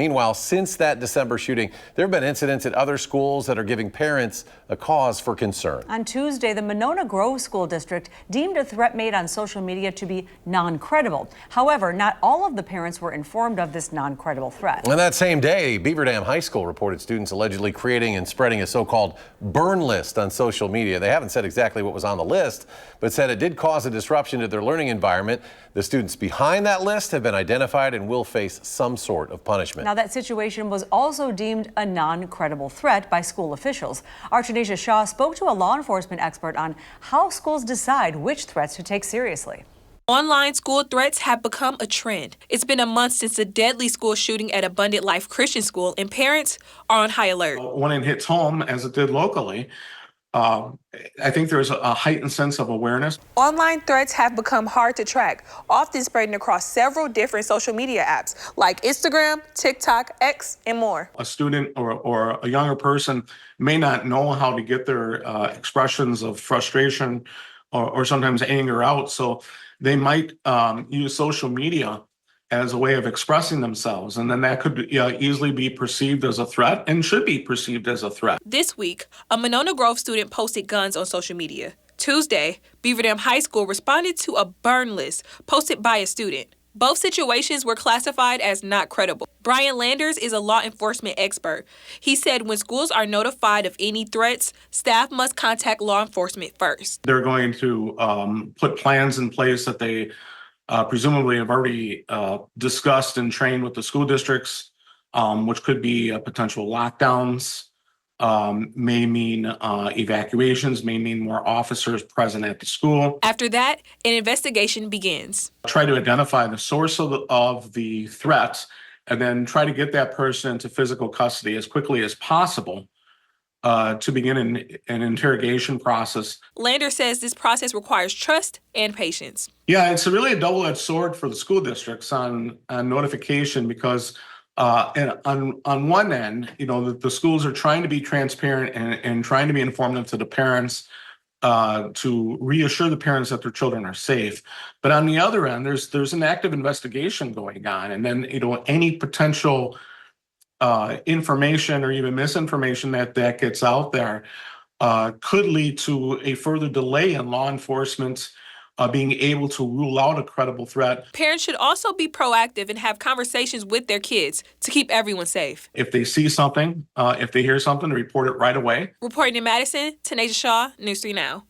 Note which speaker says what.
Speaker 1: Meanwhile, since that December shooting, there have been incidents at other schools that are giving parents a cause for concern.
Speaker 2: On Tuesday, the Monona Grove School District deemed a threat made on social media to be non-credible. However, not all of the parents were informed of this non-credible threat.
Speaker 1: On that same day, Beaver Dam High School reported students allegedly creating and spreading a so-called burn list on social media. They haven't said exactly what was on the list, but said it did cause a disruption to their learning environment. The students behind that list have been identified and will face some sort of punishment.
Speaker 2: Now, that situation was also deemed a non-credible threat by school officials. Our Tanisha Shaw spoke to a law enforcement expert on how schools decide which threats to take seriously.
Speaker 3: Online school threats have become a trend. It's been a month since the deadly school shooting at Abundant Life Christian School, and parents are on high alert.
Speaker 4: When it hits home, as it did locally, I think there's a heightened sense of awareness.
Speaker 3: Online threats have become hard to track, often spreading across several different social media apps like Instagram, TikTok, X, and more.
Speaker 4: A student or a younger person may not know how to get their expressions of frustration or sometimes anger out, so they might use social media as a way of expressing themselves, and then that could easily be perceived as a threat and should be perceived as a threat.
Speaker 3: This week, a Monona Grove student posted guns on social media. Tuesday, Beaver Dam High School responded to a burn list posted by a student. Both situations were classified as not credible. Brian Landers is a law enforcement expert. He said when schools are notified of any threats, staff must contact law enforcement first.
Speaker 4: They're going to put plans in place that they presumably have already discussed and trained with the school districts, which could be potential lockdowns, may mean evacuations, may mean more officers present at the school.
Speaker 3: After that, an investigation begins.
Speaker 4: Try to identify the source of the threat and then try to get that person into physical custody as quickly as possible to begin an interrogation process.
Speaker 3: Lander says this process requires trust and patience.
Speaker 4: Yeah, it's really a double-edged sword for the school districts on notification because on one end, the schools are trying to be transparent and trying to be informative to the parents to reassure the parents that their children are safe. But on the other end, there's an active investigation going on, and then any potential information or even misinformation that gets out there could lead to a further delay in law enforcement being able to rule out a credible threat.
Speaker 3: Parents should also be proactive and have conversations with their kids to keep everyone safe.
Speaker 4: If they see something, if they hear something, report it right away.
Speaker 3: Reporting in Madison, Tanisha Shaw, News 3 Now.